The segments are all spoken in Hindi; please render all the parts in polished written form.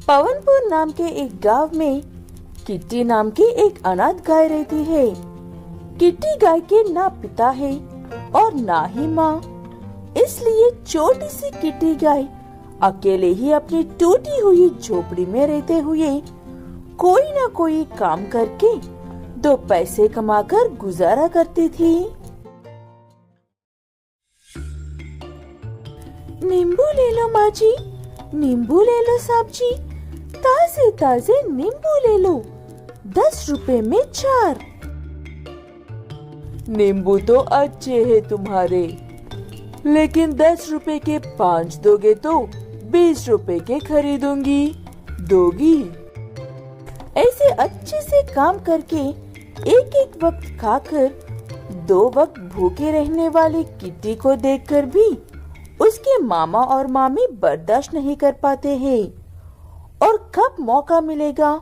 पवनपुर नाम के एक गांव में किट्टी नाम की एक अनाथ गाय रहती है। किट्टी गाय के ना पिता है और ना ही माँ, इसलिए छोटी सी किट्टी गाय अकेले ही अपनी टूटी हुई झोपड़ी में रहते हुए कोई न कोई काम करके 2 पैसे कमाकर गुजारा करती थी। नींबू ले लो माँ जी, नींबू ले लो साहब जी, ताजे ताजे नींबू ले लो, 10 रुपए में 4। नींबू तो अच्छे हैं तुम्हारे, लेकिन 10 रुपए के 5 दोगे तो 20 रुपए के खरीदूंगी, दोगी? ऐसे अच्छे से काम करके एक एक वक्त खाकर 2 वक्त भूखे रहने वाली किट्टी को देखकर भी उसके मामा और मामी बर्दाश्त नहीं कर पाते हैं और कब मौका मिलेगा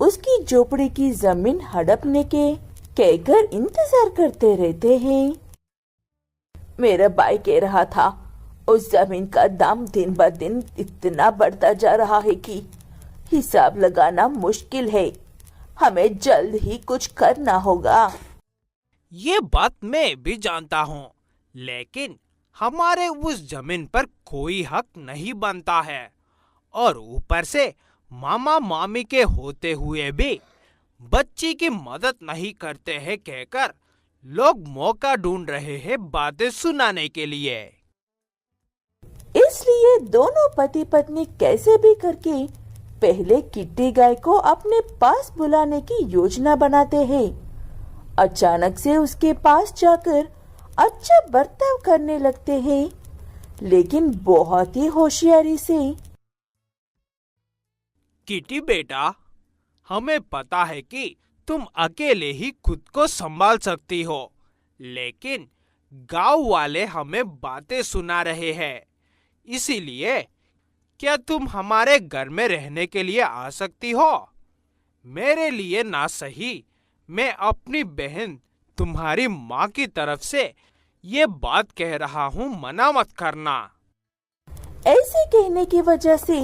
उसकी झोपड़ी की जमीन हड़पने के कहकर इंतजार करते रहते हैं। मेरा भाई कह रहा था उस जमीन का दाम दिन ब दिन इतना बढ़ता जा रहा है कि हिसाब लगाना मुश्किल है। हमें जल्द ही कुछ करना होगा। ये बात मैं भी जानता हूँ, लेकिन हमारे उस जमीन पर कोई हक नहीं बनता है और ऊपर से मामा मामी के होते हुए भी बच्ची की मदद नहीं करते हैं कहकर लोग मौका ढूंढ रहे हैं बातें सुनाने के लिए। इसलिए दोनों पति पत्नी कैसे भी करके पहले किट्टी गाय को अपने पास बुलाने की योजना बनाते हैं। अचानक से उसके पास जाकर अच्छा बर्ताव करने लगते हैं, लेकिन बहुत ही होशियारी से। किटी बेटा, हमें पता है कि तुम अकेले ही खुद को संभाल सकती हो, लेकिन गांव वाले हमें बातें सुना रहे हैं, इसीलिए क्या तुम हमारे घर में रहने के लिए आ सकती हो? मेरे लिए ना सही, मैं अपनी बहन तुम्हारी माँ की तरफ से ये बात कह रहा हूँ, मना मत करना। ऐसे कहने की वजह से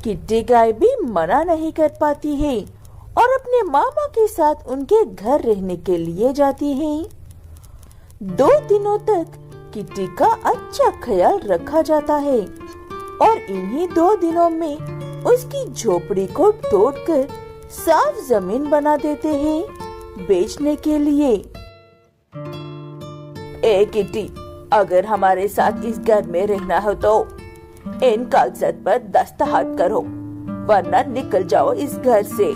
किट्टी गाय भी मना नहीं कर पाती है और अपने मामा के साथ उनके घर रहने के लिए जाती है। 2 दिनों तक किट्टी का अच्छा ख्याल रखा जाता है और इन्हीं 2 दिनों में उसकी झोपड़ी को तोड़कर साफ जमीन बना देते हैं बेचने के लिए। ए किट्टी, अगर हमारे साथ इस घर में रहना हो तो इन कागजात पर दस्तखत करो, वरना निकल जाओ इस घर से।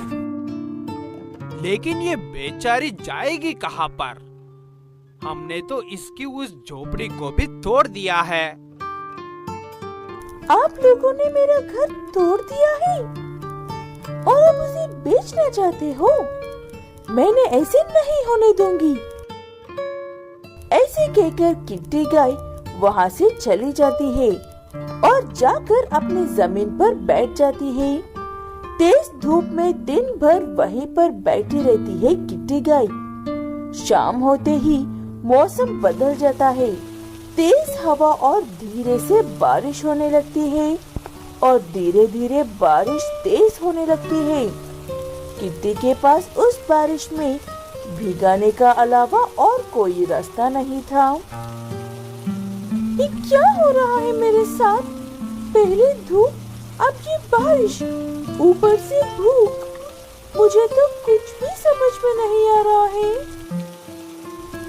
लेकिन ये बेचारी जाएगी कहाँ पर? हमने तो इसकी उस झोपड़ी को भी तोड़ दिया है। आप लोगों ने मेरा घर तोड़ दिया है और अब उसे बेचना चाहते हो? मैंने ऐसे नहीं होने दूंगी। ऐसे कहकर किट्टी गाय वहाँ से चली जाती है और जाकर अपनी जमीन पर बैठ जाती है। तेज धूप में दिन भर वहीं पर बैठी रहती है किट्टी गाय। शाम होते ही मौसम बदल जाता है, तेज हवा और धीरे से बारिश होने लगती है और धीरे धीरे बारिश तेज होने लगती है। किट्टी के पास उस बारिश में भीगाने का अलावा और कोई रास्ता नहीं था। ये क्या हो रहा है मेरे साथ? पहले धूप, अब ये बारिश, ऊपर से भूख, मुझे तो कुछ भी समझ में नहीं आ रहा है।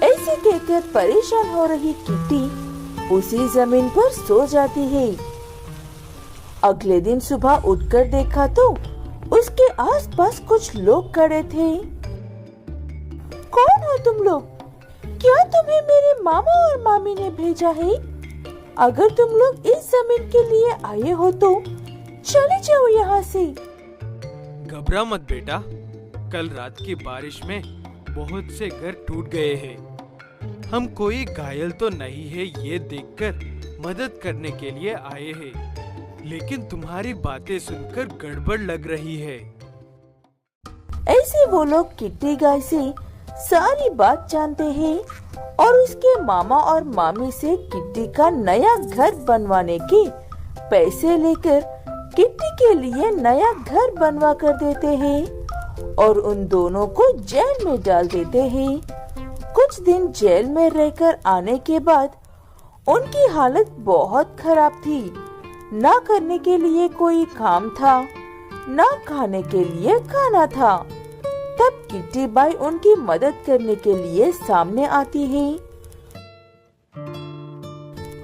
ऐसे कहकर परेशान हो रही किट्टी उसी जमीन पर सो जाती है। अगले दिन सुबह उठकर देखा तो उसके आसपास कुछ लोग खड़े थे। कौन हो तुम लोग? क्या तुम्हें मेरे मामा और मामी ने भेजा है? अगर तुम लोग इस जमीन के लिए आए हो तो चले जाओ यहाँ से। घबरा मत बेटा, कल रात की बारिश में बहुत से घर टूट गए हैं। हम कोई घायल तो नहीं है ये देखकर मदद करने के लिए आए हैं, लेकिन तुम्हारी बातें सुनकर गड़बड़ लग रही है। ऐसे वो लोग किट्टी गाय से सारी बात जानते हैं और उसके मामा और मामी से किट्टी का नया घर बनवाने के पैसे लेकर किट्टी के लिए नया घर बनवा कर देते हैं और उन दोनों को जेल में डाल देते हैं। कुछ दिन जेल में रहकर आने के बाद उनकी हालत बहुत खराब थी। ना करने के लिए कोई काम था, ना खाने के लिए खाना था। तब किट्टी बाई उनकी मदद करने के लिए सामने आती है।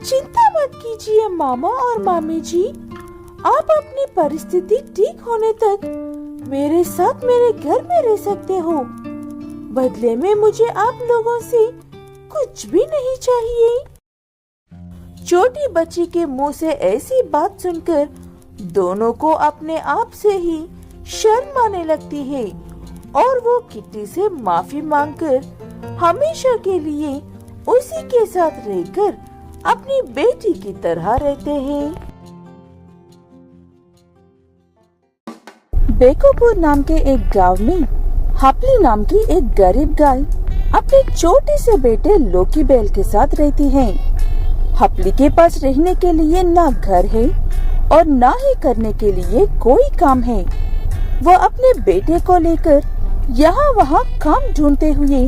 चिंता मत कीजिए मामा और मामी जी, आप अपनी परिस्थिति ठीक होने तक मेरे साथ मेरे घर में रह सकते हो। बदले में मुझे आप लोगों से कुछ भी नहीं चाहिए। छोटी बच्ची के मुंह से ऐसी बात सुनकर दोनों को अपने आप से ही शर्म आने लगती है और वो किट्टी से माफी मांगकर हमेशा के लिए उसी के साथ रहकर अपनी बेटी की तरह रहते हैं। बेकोपुर नाम के एक गांव में हपली नाम की एक गरीब गाय अपने छोटे से बेटे लोकी बैल के साथ रहती है। हपली के पास रहने के लिए ना घर है और ना ही करने के लिए कोई काम है। वो अपने बेटे को लेकर यहाँ वहाँ काम ढूंढते हुए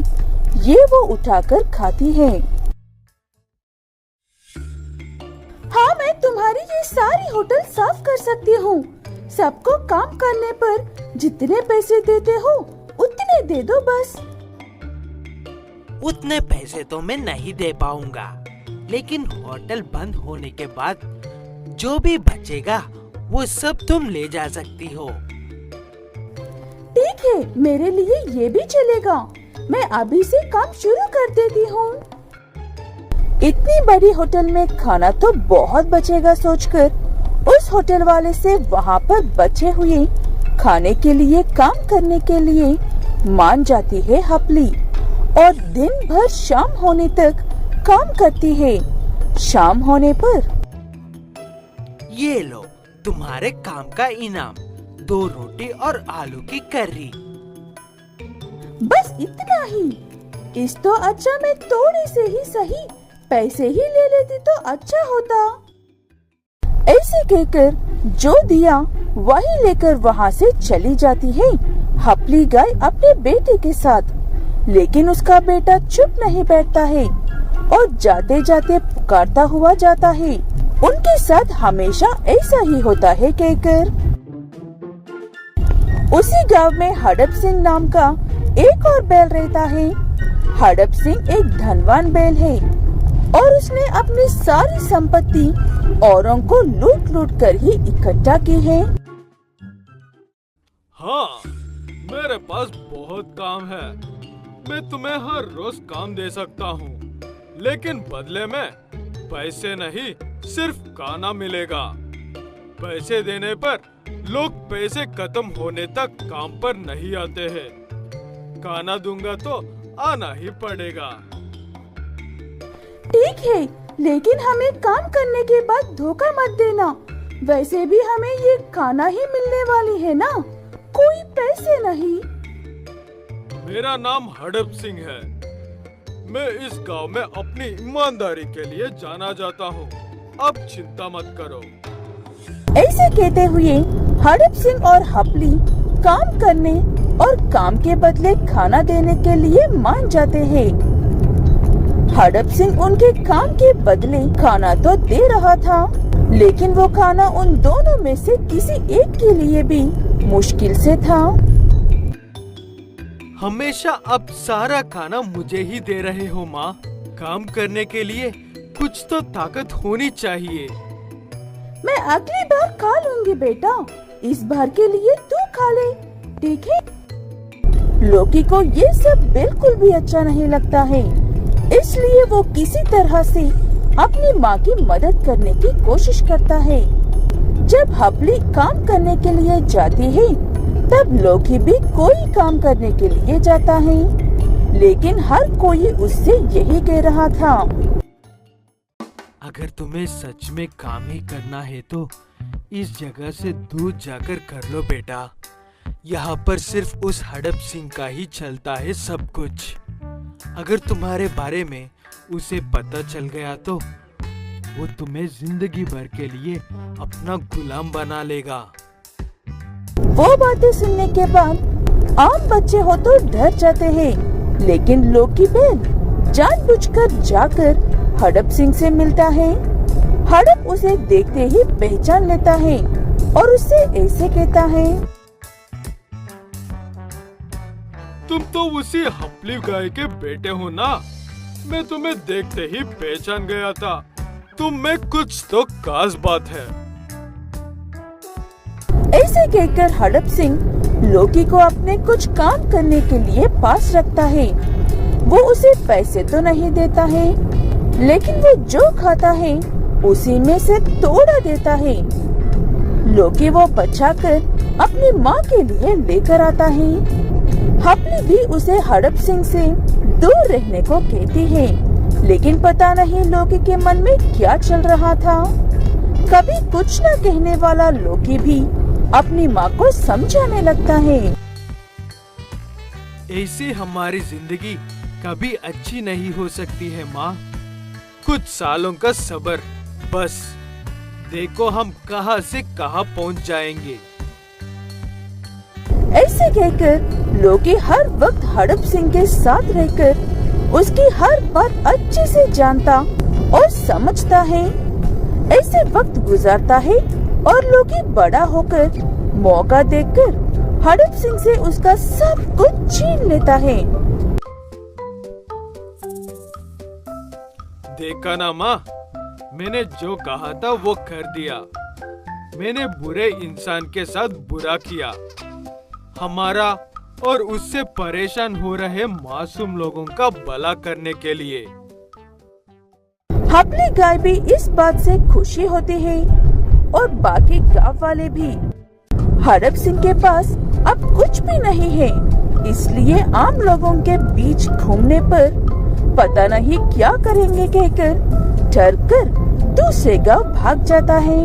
ये वो उठाकर खाती है। हाँ, मैं तुम्हारी ये सारी होटल साफ कर सकती हूँ। सबको काम करने पर जितने पैसे देते हो उतने दे दो बस। उतने पैसे तो मैं नहीं दे पाऊंगा, लेकिन होटल बंद होने के बाद जो भी बचेगा वो सब तुम ले जा सकती हो। ठीक है, मेरे लिए ये भी चलेगा। मैं अभी से काम शुरू कर देती हूँ। इतनी बड़ी होटल में खाना तो बहुत बचेगा सोचकर उस होटल वाले से वहाँ पर बचे हुए खाने के लिए काम करने के लिए मान जाती है हपली और दिन भर शाम होने तक काम करती है। शाम होने पर ये लो तुम्हारे काम का इनाम, 2 रोटी और आलू की कर्री। बस इतना ही। इस तो अच्छा मैं थोड़े से ही सही पैसे ही ले लेती तो अच्छा होता। ऐसे कहकर जो दिया वही लेकर वहाँ से चली जाती है हपली गाय अपने बेटे के साथ। लेकिन उसका बेटा चुप नहीं बैठता है और जाते जाते पुकारता हुआ जाता है। उनके साथ हमेशा ऐसा ही होता है कहकर। उसी गांव में हड़प सिंह नाम का एक और बैल रहता है। हड़प सिंह एक धनवान बैल है और उसने अपनी सारी संपत्ति औरों को लूट लूट कर ही इकट्ठा की है। हाँ, मेरे पास बहुत काम है। मैं तुम्हें हर रोज काम दे सकता हूँ, लेकिन बदले में पैसे नहीं, सिर्फ खाना मिलेगा। पैसे देने पर लोग पैसे खत्म होने तक काम पर नहीं आते हैं। खाना दूंगा तो आना ही पड़ेगा। ठीक है, लेकिन हमें काम करने के बाद धोखा मत देना। वैसे भी हमें ये खाना ही मिलने वाली है ना, कोई पैसे नहीं। मेरा नाम हड़प सिंह है। मैं इस गांव में अपनी ईमानदारी के लिए जाना जाता हूँ। अब चिंता मत करो। ऐसे कहते हुए हड़प सिंह और हपली काम करने और काम के बदले खाना देने के लिए मान जाते हैं। हड़प सिंह उनके काम के बदले खाना तो दे रहा था, लेकिन वो खाना उन दोनों में से किसी एक के लिए भी मुश्किल से था। हमेशा अब सारा खाना मुझे ही दे रहे हो माँ। काम करने के लिए कुछ तो ताकत होनी चाहिए। मैं अगली बार खा लूंगी बेटा, इस बार के लिए तू खा ले, ठीक है? लोकी को ये सब बिल्कुल भी अच्छा नहीं लगता है, इसलिए वो किसी तरह से अपनी माँ की मदद करने की कोशिश करता है। जब हपली काम करने के लिए जाती है, तब लोकी भी कोई काम करने के लिए जाता है, लेकिन हर कोई उससे यही कह रहा था। अगर तुम्हें सच में काम ही करना है तो इस जगह से दूर जाकर कर लो बेटा। यहाँ पर सिर्फ उस हड़प सिंह का ही चलता है सब कुछ। अगर तुम्हारे बारे में उसे पता चल गया तो वो तुम्हें जिंदगी भर के लिए अपना गुलाम बना लेगा। वो बातें सुनने के बाद आम बच्चे हो तो डर जाते हैं, लेकिन लोकी बैल जानबूझकर जाकर हड़प सिंह से मिलता है। हड़प उसे देखते ही पहचान लेता है और उससे ऐसे कहता है, तुम तो उसी हपली गाय के बेटे हो ना? मैं तुम्हें देखते ही पहचान गया था। तुम में कुछ तो खास बात है। ऐसे कहकर हड़प सिंह लोकी को अपने कुछ काम करने के लिए पास रखता है। वो उसे पैसे तो नहीं देता है, लेकिन वो जो खाता है उसी में से तोड़ा देता है। लोकी वो बचाकर अपनी माँ के लिए लेकर आता है। हपली भी उसे हड़प सिंह से दूर रहने को कहती है, लेकिन पता नहीं लोकी के मन में क्या चल रहा था। कभी कुछ न कहने वाला लोकी भी अपनी माँ को समझाने लगता है। ऐसी हमारी जिंदगी कभी अच्छी नहीं हो सकती है माँ। कुछ सालों का सब्र बस। देखो हम कहां से कहां पहुंच जाएंगे। ऐसे कहकर लोकी हर वक्त हड़प सिंह के साथ रहकर उसकी हर बात अच्छे से जानता और समझता है। ऐसे वक्त गुजारता है और लोकी बड़ा होकर मौका देखकर हड़प सिंह से उसका सब कुछ छीन लेता है। देखा ना माँ, मैंने जो कहा था वो कर दिया। मैंने बुरे इंसान के साथ बुरा किया। हमारा और उससे परेशान हो रहे मासूम लोगों का भला करने के लिए। हपली गाय भी इस बात से खुशी होती है और बाकी गांव वाले भी। हड़प सिंह के पास अब कुछ भी नहीं है, इसलिए आम लोगों के बीच घूमने पर पता नहीं क्या करेंगे कहकर डर कर दूसरे गांव भाग जाता है।